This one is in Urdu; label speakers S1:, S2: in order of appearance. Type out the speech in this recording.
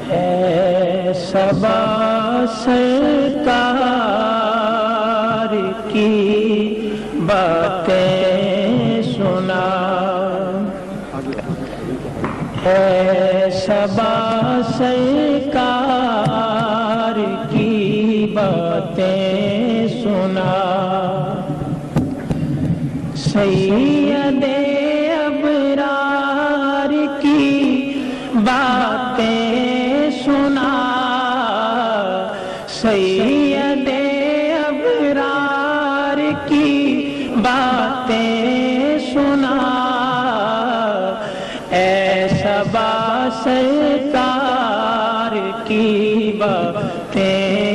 S1: ہے صبا سرکار کی باتیں سنا، ہے صبا سرکار کی باتیں سنا، سید ابرار کی باتیں سنا، سید ابرار کی باتیں سنا، اے صبا سرکار کی باتیں